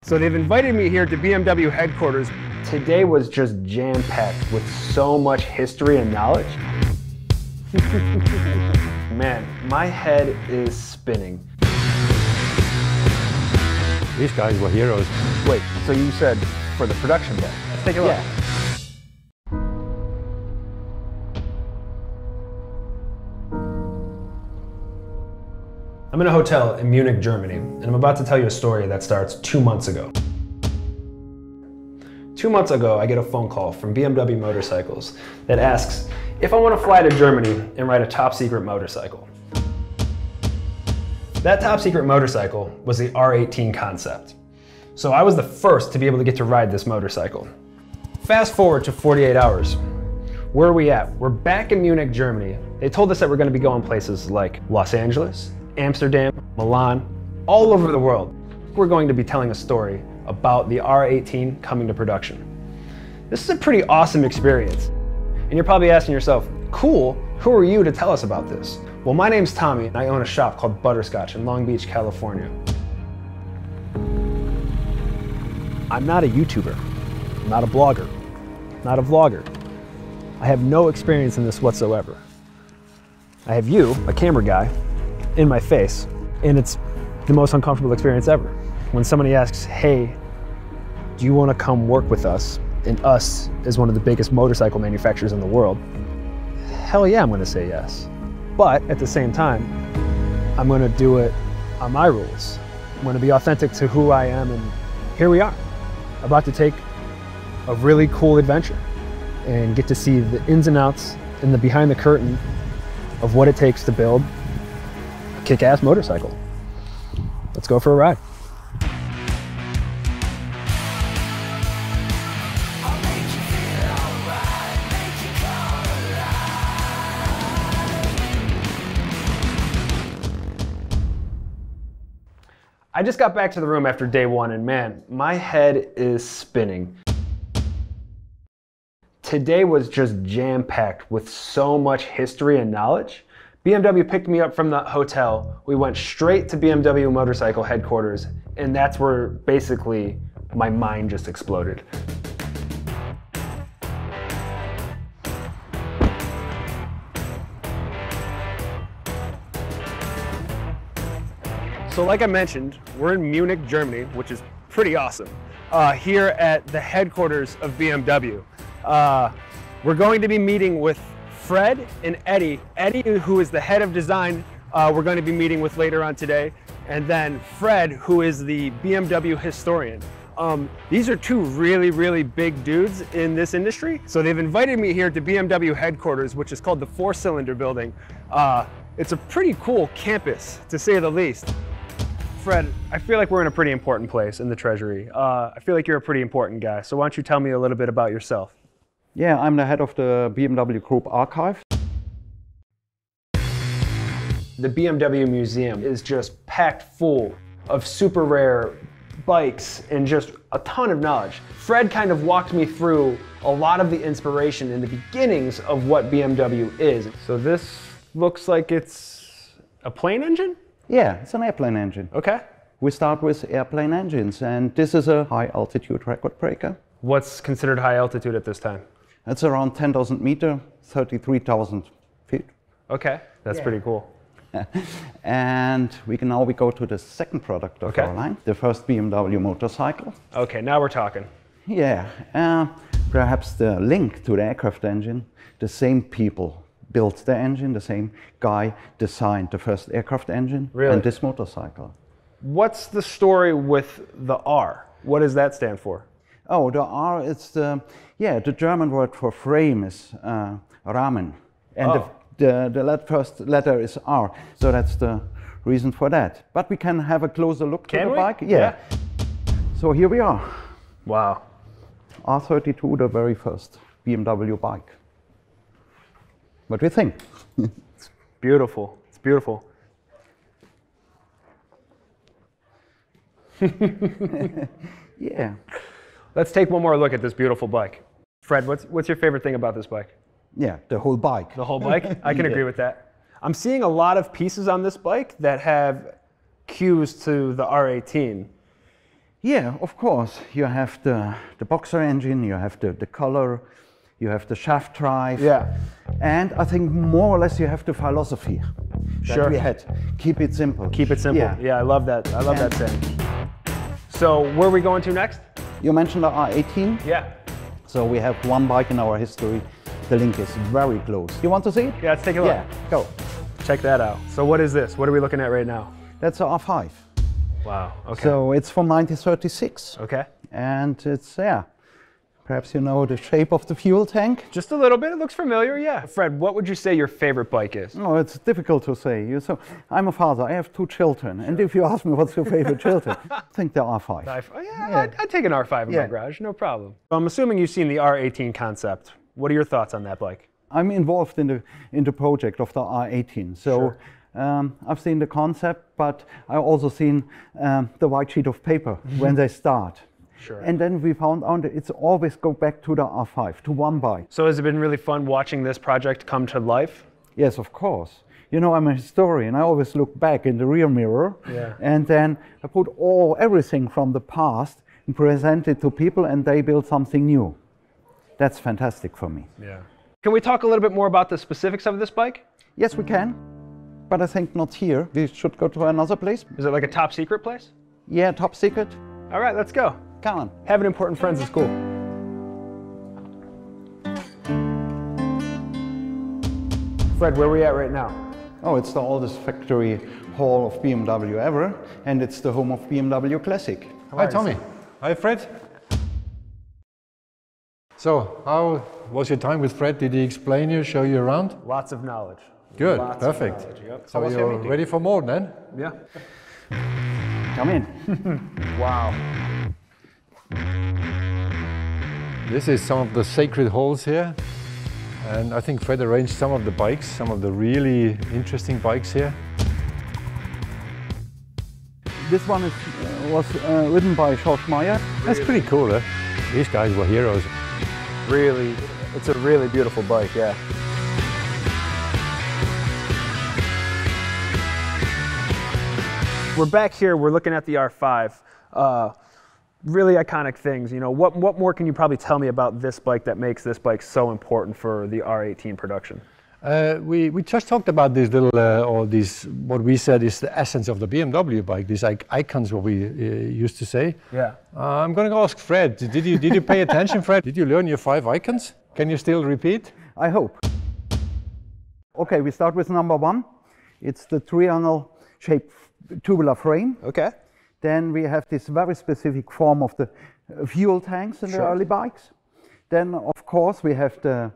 So they've invited me here to BMW headquarters. Today was just jam-packed with so much history and knowledge. Man, my head is spinning. These guys were heroes. Wait, so you said for the production bay? Let's take a look. Yeah. I'm in a hotel in Munich, Germany, and I'm about to tell you a story that starts 2 months ago. 2 months ago, I get a phone call from BMW Motorcycles that asks if I want to fly to Germany and ride a top secret motorcycle. That top secret motorcycle was the R18 concept. So I was the first to be able to get to ride this motorcycle. Fast forward to 48 hours. Where are we at? We're back in Munich, Germany. They told us that we're going to be going places like Los Angeles, Amsterdam, Milan, all over the world. We're going to be telling a story about the R18 coming to production. This is a pretty awesome experience. And you're probably asking yourself, cool, who are you to tell us about this? Well, my name's Tommy, and I own a shop called Butterscotch in Long Beach, California. I'm not a YouTuber, I'm not a blogger, not a vlogger. I have no experience in this whatsoever. I have you, a camera guy, in my face, and it's the most uncomfortable experience ever. When somebody asks, hey, do you want to come work with us? And us is one of the biggest motorcycle manufacturers in the world. Hell yeah, I'm going to say yes. But at the same time, I'm going to do it on my rules. I'm going to be authentic to who I am, and here we are, about to take a really cool adventure and get to see the ins and outs and the behind the curtain of what it takes to build a kick-ass motorcycle. Let's go for a ride. I just got back to the room after day one, and man, my head is spinning. Today was just jam-packed with so much history and knowledge. BMW picked me up from the hotel. We went straight to BMW motorcycle headquarters, and that's where basically my mind just exploded. So like I mentioned, we're in Munich, Germany, which is pretty awesome, here at the headquarters of BMW. We're going to be meeting with Fred and Eddie. Eddie, who is the head of design, we're going to be meeting with later on today. And then Fred, who is the BMW historian. These are two really, really big dudes in this industry. So they've invited me here to BMW headquarters, which is called the Four Cylinder Building. It's a pretty cool campus, to say the least. Fred, I feel like we're in a pretty important place in the Treasury. I feel like you're a pretty important guy. So why don't you tell me a little bit about yourself? Yeah, I'm the head of the BMW Group Archive. The BMW Museum is just packed full of super rare bikes and just a ton of knowledge. Fred kind of walked me through a lot of the inspiration and the beginnings of what BMW is. So this looks like it's a plane engine? Yeah, it's an airplane engine. Okay. We start with airplane engines, and this is a high altitude record breaker. What's considered high altitude at this time? It's around 10,000 meters, 33,000 feet. Okay, that's pretty cool. And we go to the second product of our line, the first BMW motorcycle. Okay, now we're talking. Yeah, perhaps the link to the aircraft engine, the same people built the engine, the same guy designed the first aircraft engine and this motorcycle. What's the story with the R? What does that stand for? Oh, the R, it's the German word for frame is Rahmen. And the first letter is R, so that's the reason for that. But we can have a closer look to the bike. Yeah. So here we are. Wow. R32, the very first BMW bike. What do you think? It's beautiful. It's beautiful. Yeah. Let's take one more look at this beautiful bike. Fred, what's your favorite thing about this bike? Yeah, the whole bike. The whole bike? I can agree with that. I'm seeing a lot of pieces on this bike that have cues to the R18. Yeah, of course. You have the boxer engine, you have the color, you have the shaft drive. Yeah. And I think more or less you have the philosophy that we had. Keep it simple. Keep it simple. Yeah, I love that. I love that saying. So where are we going to next? You mentioned the R18. Yeah. So we have one bike in our history. The link is very close. You want to see it? Yeah, let's take a look. Yeah, go. Check that out. So what is this? What are we looking at right now? That's a R5. Wow, okay. So it's from 1936. Okay. And it's, yeah, perhaps you know the shape of the fuel tank? Just a little bit, it looks familiar, yeah. Fred, what would you say your favorite bike is? No, it's difficult to say. So I'm a father, I have 2 children. And if you ask me what's your favorite children, I think the R5. Oh, yeah. I'd take an R5 in my garage, no problem. I'm assuming you've seen the R18 concept. What are your thoughts on that bike? I'm involved in the project of the R18. So I've seen the concept, but I've also seen the white sheet of paper when they start. Sure. And then we found out that it's always go back to the R5, to one bike. So has it been really fun watching this project come to life? Yes, of course. You know, I'm a historian. I always look back in the rear mirror, and then I put everything from the past and present it to people, and they build something new. That's fantastic for me. Yeah. Can we talk a little bit more about the specifics of this bike? Yes, we can, but I think not here. We should go to another place. Is it like a top secret place? Yeah, top secret. All right, let's go. Come on. Having important friends is cool. Fred, where are we at right now? Oh, it's the oldest factory hall of BMW ever, and it's the home of BMW Classic. Hi, Tommy. Hi, Fred. So, how was your time with Fred? Did he explain you, show you around? Lots of knowledge. Good, Lots perfect. Of knowledge, yep. So you're ready for more then? Yeah. Come in. Wow. This is some of the sacred halls here. And I think Fred arranged some of the bikes, some of the really interesting bikes here. This one was ridden by George Meyer. That's pretty cool, eh? These guys were heroes. Really, it's a really beautiful bike, yeah. We're back here, we're looking at the R5. Really iconic things, you know. What more can you probably tell me about this bike that makes this bike so important for the R18 production? We just talked about these little, what we said is the essence of the BMW bike, these icons, what we used to say. Yeah. I'm going to ask Fred, did you pay attention, Fred? Did you learn your 5 icons? Can you still repeat? I hope. Okay, we start with number 1. It's the triangle shaped tubular frame. Okay. Then we have this very specific form of the fuel tanks in the early bikes. Then, of course, we have the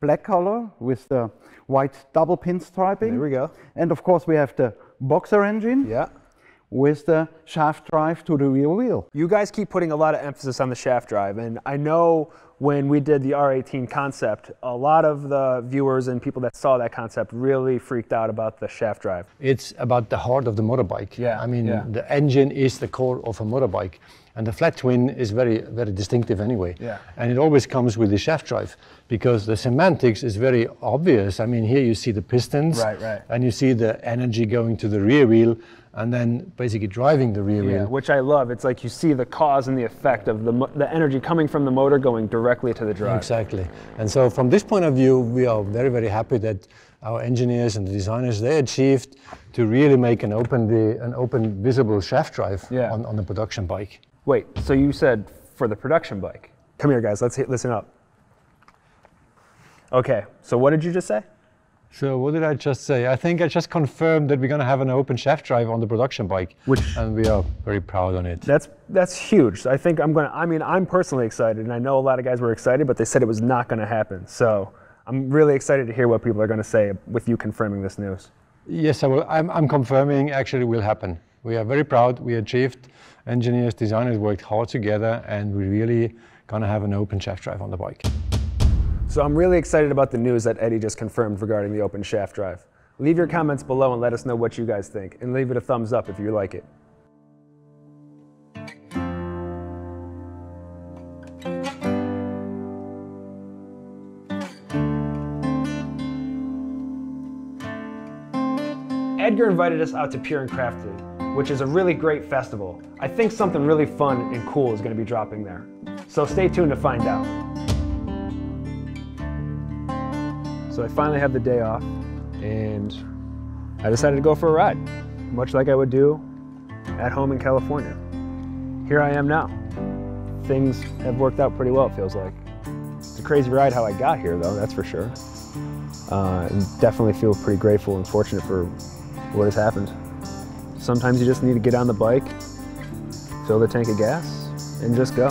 black color with the white double pinstriping. There we go. And, of course, we have the boxer engine with the shaft drive to the rear wheel. You guys keep putting a lot of emphasis on the shaft drive, and I know when we did the R18 concept, a lot of the viewers and people that saw that concept really freaked out about the shaft drive. It's about the heart of the motorbike. Yeah. I mean, the engine is the core of a motorbike, and the flat twin is very, very distinctive anyway. Yeah. And it always comes with the shaft drive because the semantics is very obvious. I mean, here you see the pistons, and you see the energy going to the rear wheel, and then basically driving the rear wheel. Which I love. It's like you see the cause and the effect of the energy coming from the motor going directly to the drive. Exactly. And so from this point of view, we are very, very happy that our engineers and the designers, they achieved to really make an open visible shaft drive on the production bike. Wait, so you said for the production bike. Come here, guys, listen up. Okay, so what did you just say? So what did I just say? I think I just confirmed that we're going to have an open shaft drive on the production bike, and we are very proud on it. That's huge. I think I'm personally excited, and I know a lot of guys were excited, but they said it was not going to happen. So I'm really excited to hear what people are going to say with you confirming this news. Yes, I'm confirming actually it will happen. We are very proud. We achieved. Engineers, designers worked hard together, and we're really going to have an open shaft drive on the bike. So I'm really excited about the news that Eddie just confirmed regarding the open shaft drive. Leave your comments below and let us know what you guys think, and leave it a thumbs up if you like it. Edgar invited us out to Pure and Crafted, which is a really great festival. I think something really fun and cool is going to be dropping there. So stay tuned to find out. So I finally have the day off, and I decided to go for a ride, much like I would do at home in California. Here I am now. Things have worked out pretty well, it feels like. It's a crazy ride how I got here, though, that's for sure. And definitely feel pretty grateful and fortunate for what has happened. Sometimes you just need to get on the bike, fill the tank of gas, and just go.